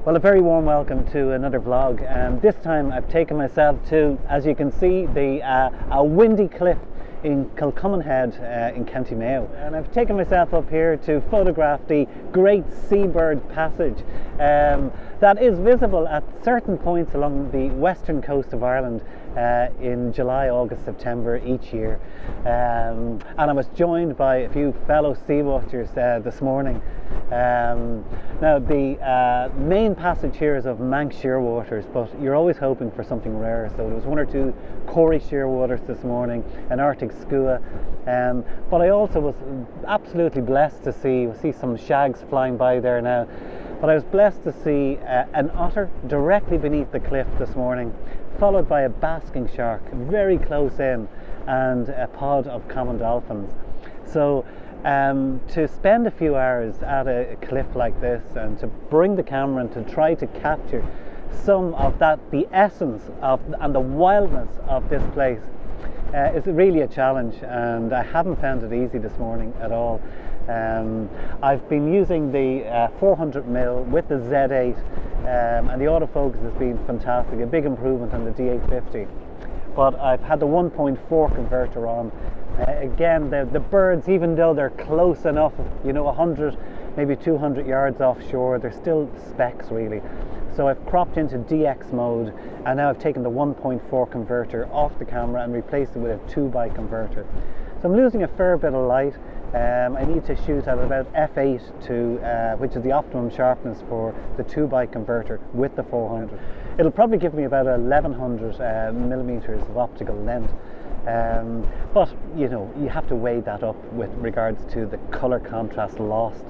Well, a very warm welcome to another vlog. This time I've taken myself to, as you can see, a windy cliff in Kilcummin Head in County Mayo. And I've taken myself up here to photograph the Great Seabird Passage that is visible at certain points along the western coast of Ireland in July, August, September each year. And I was joined by a few fellow sea watchers this morning. Now the main passage here is of Manx shearwaters, but you're always hoping for something rare. So there was one or two Corey shearwaters this morning, an Arctic skua, but I also was absolutely blessed to see some shags flying by there now. But I was blessed to see an otter directly beneath the cliff this morning, followed by a basking shark very close in, and a pod of common dolphins. So to spend a few hours at a cliff like this and to bring the camera and to try to capture some of the essence of and the wildness of this place is really a challenge, and I haven't found it easy this morning at all. I've been using the 400mm with the Z8 and the autofocus has been fantastic, a big improvement on the D850. But I've had the 1.4 converter on. Again, the birds, even though they're close enough, 100, maybe 200 yards offshore, they're still specks really. So I've cropped into DX mode, and now I've taken the 1.4 converter off the camera and replaced it with a 2x converter. So I'm losing a fair bit of light. I need to shoot at about f8 to, which is the optimum sharpness for the 2x converter with the 400. It'll probably give me about 1100 millimeters of optical length. But you have to weigh that up with regards to the color contrast lost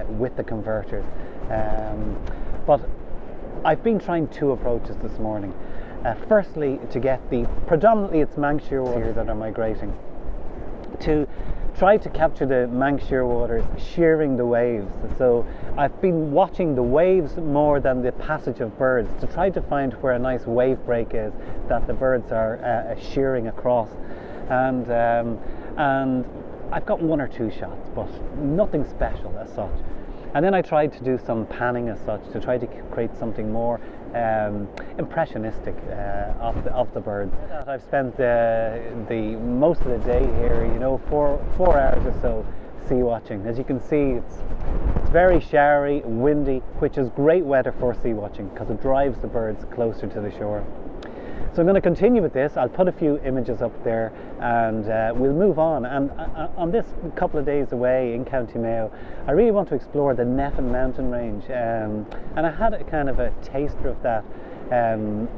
with the converters. But I've been trying two approaches this morning. Firstly, to get predominantly it's Manx shearwaters that are migrating, to try to capture the Manx shearwaters shearing the waves. So I've been watching the waves more than the passage of birds to try to find where a nice wave break is that the birds are shearing across. And I've got one or two shots, but nothing special as such. And then I tried to do some panning as such to try to create something more impressionistic of the birds. I've spent the most of the day here, 4 hours or so sea watching. As you can see, it's very showery, windy, which is great weather for sea watching because it drives the birds closer to the shore. So I'm going to continue with this. I'll put a few images up there and we'll move on. And on this couple of days away in County Mayo, I really want to explore the Nephins mountain range. And I had a kind of a taster of that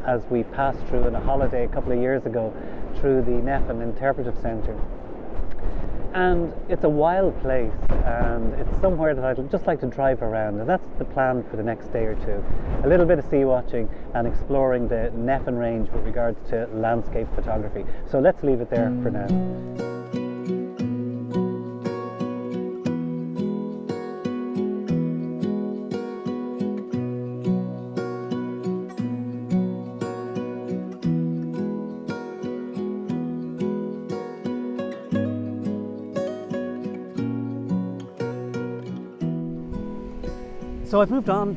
as we passed through on a holiday a couple of years ago through the Nephins Interpretive Centre. And it's a wild place, and it's somewhere that I'd just like to drive around, and that's the plan for the next day or two. A little bit of sea watching and exploring the Nephins range with regards to landscape photography. So let's leave it there for now. So I've moved on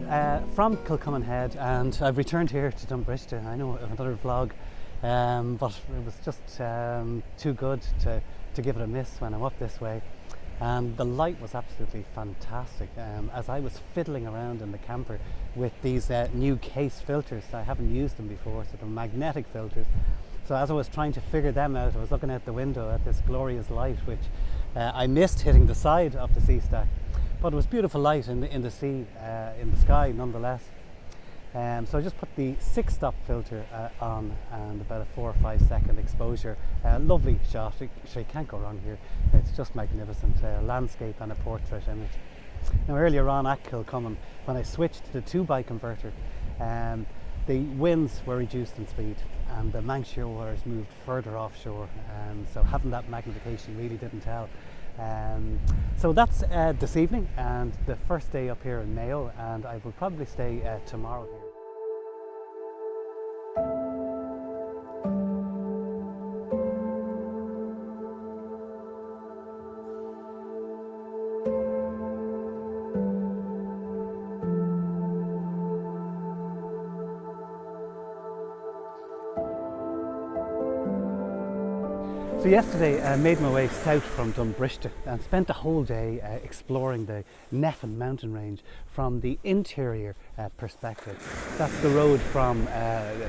from Kilcummin Head and I've returned here to Dumbrishta. I know another vlog, but it was just too good to give it a miss when I'm up this way. And the light was absolutely fantastic as I was fiddling around in the camper with these new case filters. I haven't used them before, so they're magnetic filters. So as I was trying to figure them out, I was looking out the window at this glorious light, which I missed hitting the side of the sea stack. But it was beautiful light in the sea, in the sky nonetheless. So I just put the 6-stop filter on and about a 4 or 5 second exposure. Lovely shot, you can't go wrong here. It's just magnificent, landscape and a portrait image. Now earlier on at Kilcummin, when I switched to the 2x converter, the winds were reduced in speed and the Manx shearwaters moved further offshore, so having that magnification really didn't tell. So that's this evening and the first day up here in Mayo, and I will probably stay tomorrow here. So yesterday I made my way south from Dumbrishta and spent the whole day exploring the Nephins mountain range from the interior perspective. That's the road from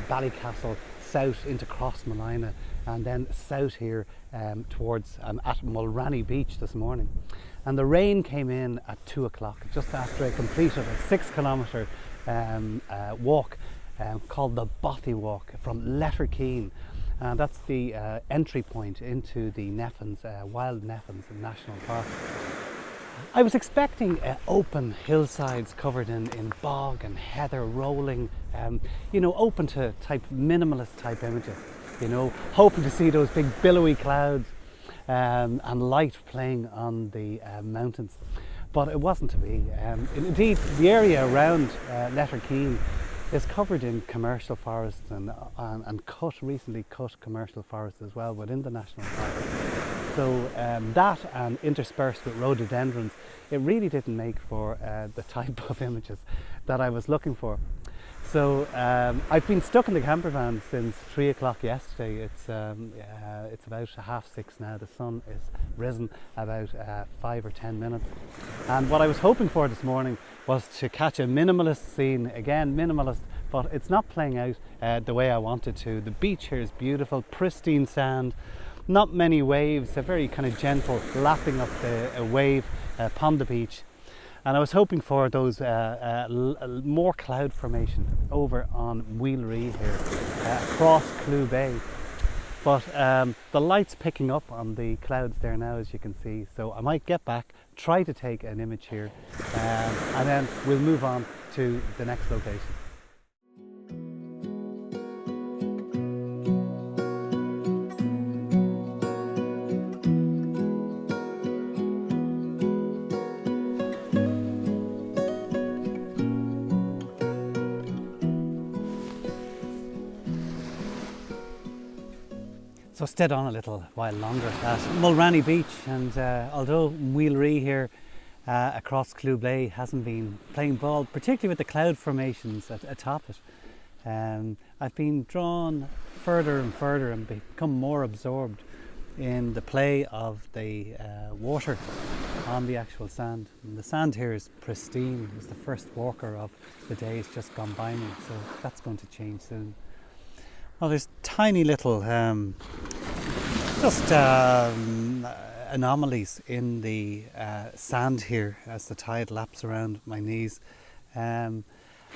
Ballycastle south into Crossmolina and then south here towards at Mulranny Beach this morning. And the rain came in at 2 o'clock just after I completed a 6 kilometre walk called the Bothy Walk from Letterkenny. That's the entry point into the Nephins, Wild Nephins National Park. I was expecting open hillsides covered in bog and heather rolling, open to minimalist type images, hoping to see those big billowy clouds and light playing on the mountains. But it wasn't to be. Indeed, the area around Letterkenny is covered in commercial forests and recently cut commercial forests as well within the national park. So that and interspersed with rhododendrons, it really didn't make for the type of images that I was looking for. So I've been stuck in the camper van since 3 o'clock yesterday. It's about 6:30 now. The sun is risen about 5 or 10 minutes. And what I was hoping for this morning was to catch a minimalist scene. Again, minimalist, but it's not playing out the way I wanted to. The beach here is beautiful, pristine sand, not many waves, a very kind of gentle lapping of the wave upon the beach. And I was hoping for those more cloud formation over on Wheelery here, across Clew Bay. But the light's picking up on the clouds there now, as you can see. So I might get back, try to take an image here, and then we'll move on to the next location. So I stayed on a little while longer at Mulranny Beach, and although Wheelery here across Clew Bay hasn't been playing ball, particularly with the cloud formations atop it, I've been drawn further and further and become more absorbed in the play of the water on the actual sand. And the sand here is pristine. It was the first walker of the day. It's just gone by me, so that's going to change soon. Well, there's tiny little anomalies in the sand here as the tide laps around my knees, and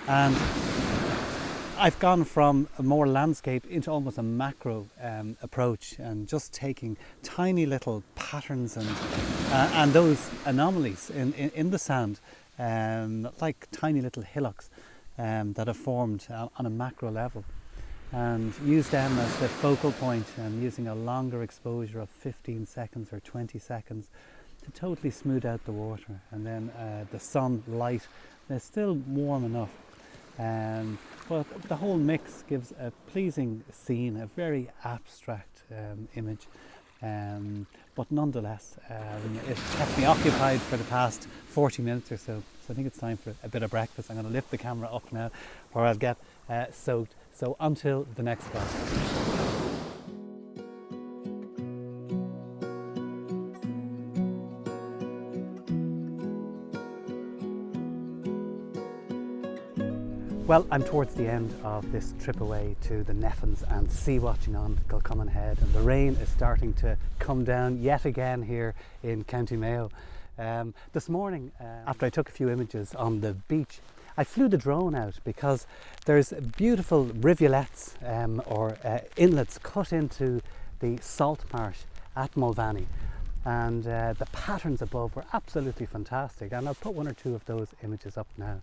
I've gone from a more landscape into almost a macro approach, and just taking tiny little patterns and those anomalies in the sand, like tiny little hillocks that have formed on a macro level, and use them as the focal point, and using a longer exposure of 15 seconds or 20 seconds to totally smooth out the water. And then the sunlight is still warm enough, but the whole mix gives a pleasing scene, a very abstract image, but nonetheless it kept me occupied for the past 40 minutes or so. So I think it's time for a bit of breakfast. I'm going to lift the camera up now, or I'll get soaked. So until the next spot. Well, I'm towards the end of this trip away to the Nephins and sea watching on Kilcummin Head, and the rain is starting to come down yet again here in County Mayo. This morning, after I took a few images on the beach, I flew the drone out because there's beautiful rivulets or inlets cut into the salt marsh at Mulranny, and the patterns above were absolutely fantastic, and I'll put one or two of those images up now.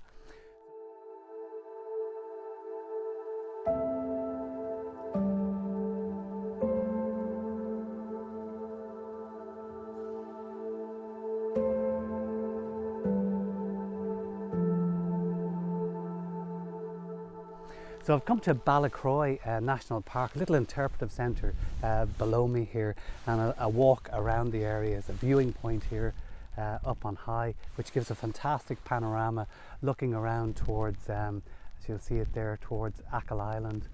So I've come to Ballacroy National Park, a little interpretive centre below me here, and a walk around the area is a viewing point here up on high, which gives a fantastic panorama looking around towards, as you'll see it there, towards Achill Island,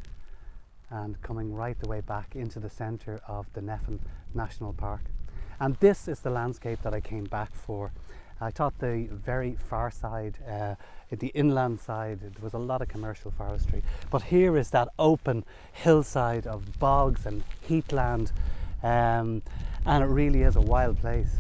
and coming right the way back into the centre of the Nephins National Park. And this is the landscape that I came back for. I thought the very far side, the inland side, there was a lot of commercial forestry. But here is that open hillside of bogs and heathland, and it really is a wild place.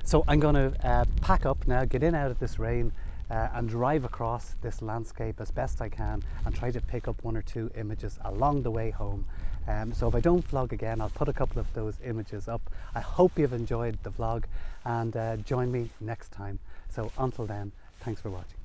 So I'm going to pack up now, get in out of this rain, and drive across this landscape as best I can and try to pick up one or two images along the way home. So if I don't vlog again, I'll put a couple of those images up. I hope you've enjoyed the vlog, and join me next time. So until then, thanks for watching.